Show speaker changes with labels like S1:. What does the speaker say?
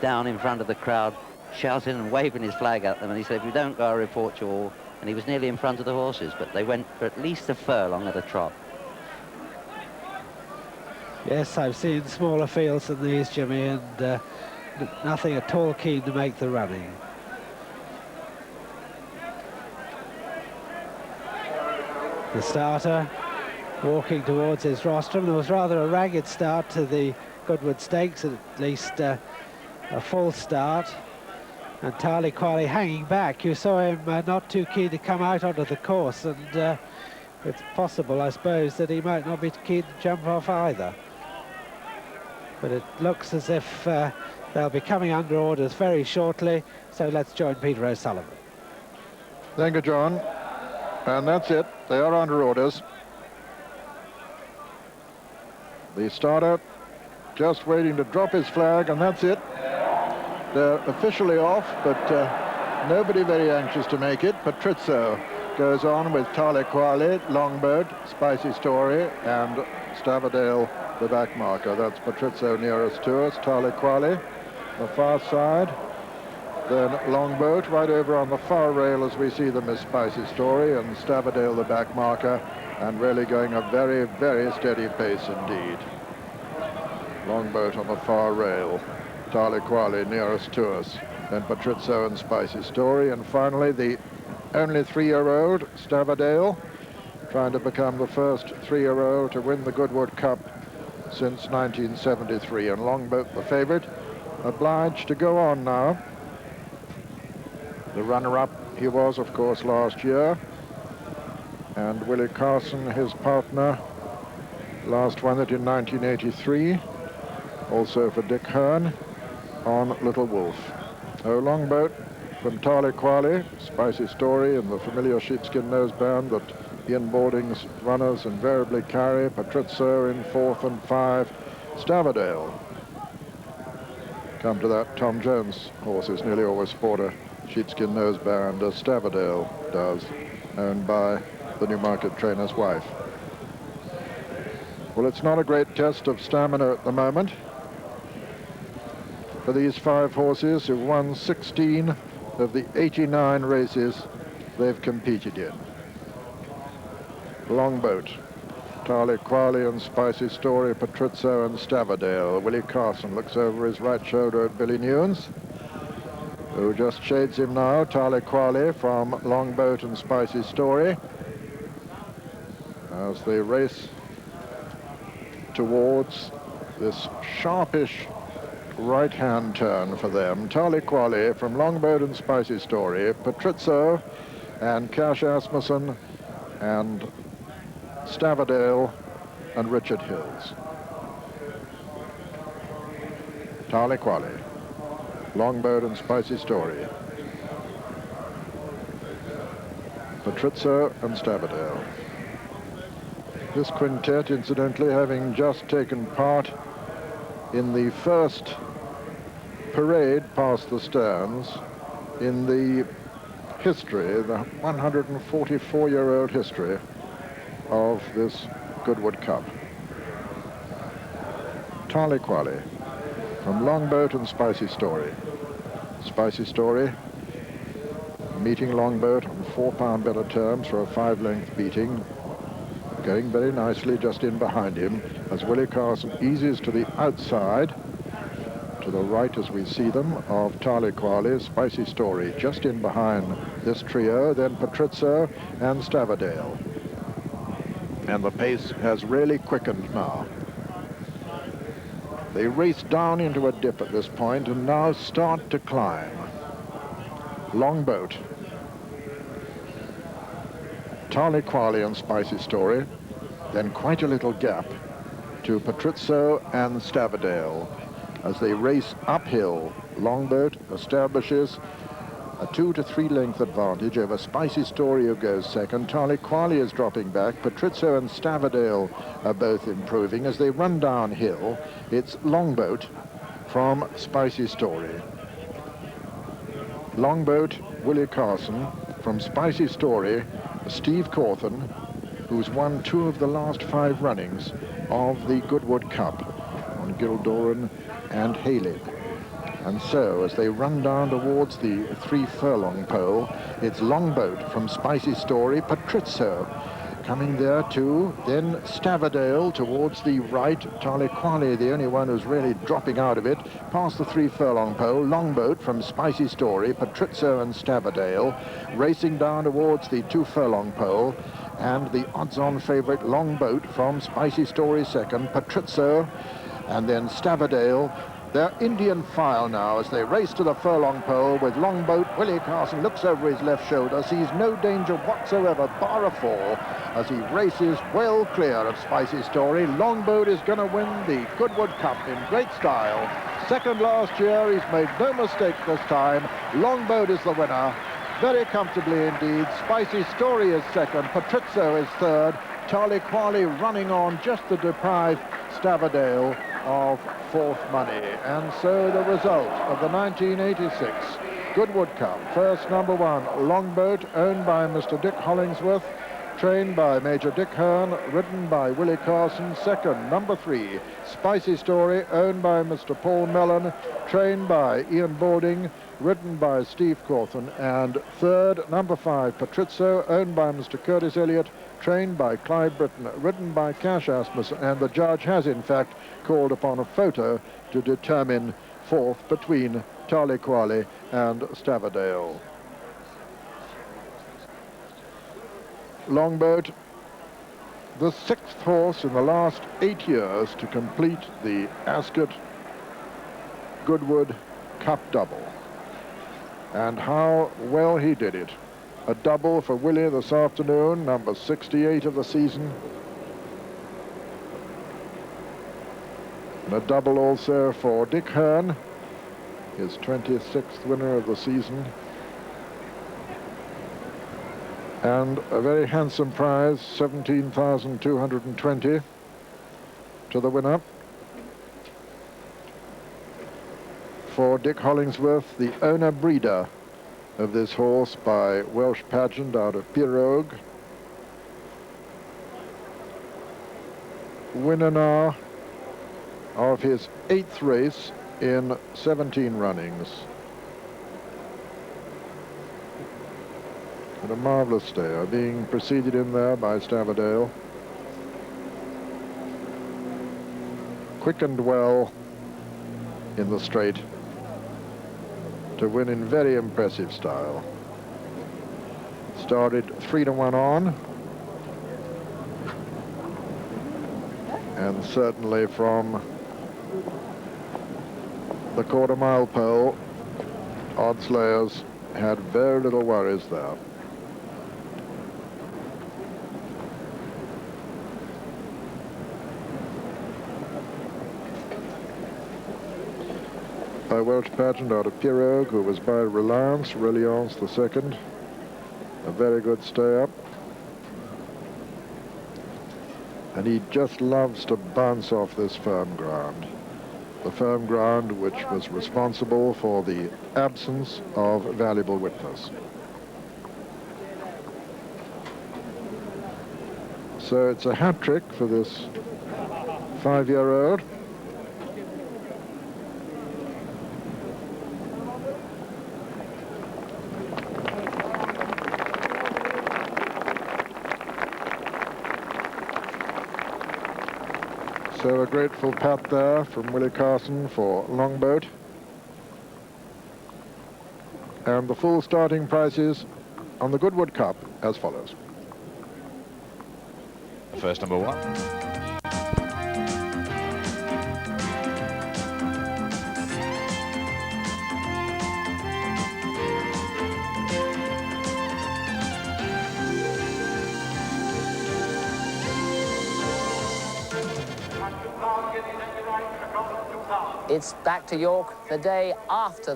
S1: down in front of the crowd, shouting and waving his flag at them, and he said, if you don't go, I'll report you all. And he was nearly in front of the horses, but they went for at least a furlong at a trot.
S2: Yes, I've seen smaller fields than these, Jimmy, and nothing at all keen to make the running. The starter walking towards his rostrum. There was rather a ragged start to the Goodwood Stakes, at least a full start. And Tali Quali hanging back. You saw him not too keen to come out onto the course, and it's possible, I suppose, that he might not be keen to jump off either. But it looks as if they'll be coming under orders very shortly, so let's join Peter O'Sullivan.
S3: Thank you, John. And that's it. They are under orders. The starter just waiting to drop his flag, and that's it. They're officially off, but nobody very anxious to make it. Patrizio goes on with Tali Quali, Longboat, Spicy Story, and Stavardale, the back marker. That's Patrizio nearest to us, Tali Quali, the far side. Then Longboat right over on the far rail as we see them is Spicy Story, and Stavardale, the back marker, and really going a very, very steady pace indeed. Longboat on the far rail, Tali Quali nearest to us, then Patrizio and Spicy Story, and finally the only 3-year-old, Stavardale, trying to become the first 3-year-old to win the Goodwood Cup since 1973, and Longboat, the favourite, obliged to go on now. The runner-up he was, of course, last year, and Willie Carson, his partner, last won it in 1983, also for Dick Hearn on Little Wolf. Oh, Longboat from Tali Quali, Spicy Story, and the familiar sheepskin noseband that Ian Balding's runners invariably carry. Patrizio in 4th and 5. Stavardale. Come to that, Tom Jones' horses nearly always sport a sheepskin noseband, as Stavardale does, owned by the Newmarket trainer's wife. Well, it's not a great test of stamina at the moment for these 5 horses who've won 16 of the 89 races they've competed in. Longboat, Tali Quali and Spicy Story, Patrizio and Stavardale. Willie Carson looks over his right shoulder at Billy Newens, who just shades him now. Tali Quali from Longboat and Spicy Story as they race towards this sharpish right-hand turn for them. Tali Quali from Longboat and Spicy Story, Patrizio and Cash Asmussen and Stavardale and Richard Hills. Tali Quali, Longboat and Spicy Story, Patrizio and Stavardale. This quintet, incidentally, having just taken part in the first parade past the stands in the history, the 144-year-old history of this Goodwood Cup. Tali Quali from Longboat and Spicy Story. Spicy Story meeting Longboat on 4-pound better terms for a 5-length beating, going very nicely just in behind him as Willie Carson eases to the outside, to the right as we see them, of Tali Quali, Spicy Story, just in behind this trio, then Patrizio and Stavardale. And the pace has really quickened now. They race down into a dip at this point and now start to climb. Longboat, Tali Quali and Spicy Story, then quite a little gap to Patrizio and Stavardale as they race uphill. Longboat establishes a 2 to 3 length advantage over Spicy Story, who goes second. Tali Quali is dropping back. Patrizio and Stavardale are both improving. As they run downhill, it's Longboat from Spicy Story. Longboat, Willie Carson. From Spicy Story, Steve Cawthon, who's won 2 of the last 5 runnings of the Goodwood Cup on Gildoran and Hayling. And so, as they run down towards the 3 furlong pole, it's Longboat from Spicy Story, Patrizio coming there too, then Stavardale towards the right, Taliquali, the only one who's really dropping out of it, past the 3 furlong pole, Longboat from Spicy Story, Patrizio and Stavardale, racing down towards the 2 furlong pole, and the odds-on favourite Longboat from Spicy Story second, Patrizio, and then Stavardale. They're Indian file now as they race to the furlong pole with Longboat. Willie Carson looks over his left shoulder, sees no danger whatsoever, bar a fall, as he races well clear of Spicy Story. Longboat is going to win the Goodwood Cup in great style. Second last year, he's made no mistake this time. Longboat is the winner, very comfortably indeed. Spicy Story is second, Patrizio is third, Taliquali running on just to deprive Stavardale of 4th money. And so the result of the 1986 Goodwood Cup. First, number 1, Longboat, owned by Mr. Dick Hollingsworth, trained by Major Dick Hearn, ridden by Willie Carson. Second, number 3, Spicy Story, owned by Mr. Paul Mellon, trained by Ian Balding, ridden by Steve Cawthon. And third, number 5, Patrizio, owned by Mr. Curtis Elliott, trained by Clive Britton, ridden by Cash Asmussen, and the judge has in fact called upon a photo to determine 4th between Taliquali and Stavardale. Longboat, the 6th horse in the last 8 years to complete the Ascot Goodwood Cup double. And how well he did it. A double for Willie this afternoon, number 68 of the season. And a double also for Dick Hearn, his 26th winner of the season. And a very handsome prize, 17,220 to the winner. For Dick Hollingsworth, the owner-breeder of this horse by Welsh Pageant out of Pirogue. Winner now of his 8th race in 17 runnings. And a marvellous stayer, being preceded in there by Stavardale. Quickened well in the straight to win in very impressive style. Started 3-1 on, and certainly from the quarter-mile pole, odds layers had very little worries there. By Welsh Pageant out of Pirogue, who was by Reliance the second. A very good stay-up. And he just loves to bounce off this firm ground. The firm ground which was responsible for the absence of valuable witness. So it's a hat-trick for this 5-year-old. So a grateful pat there from Willie Carson for Longboat. And the full starting prices on the Goodwood Cup as follows.
S4: First, number 1.
S5: It's back to York the day after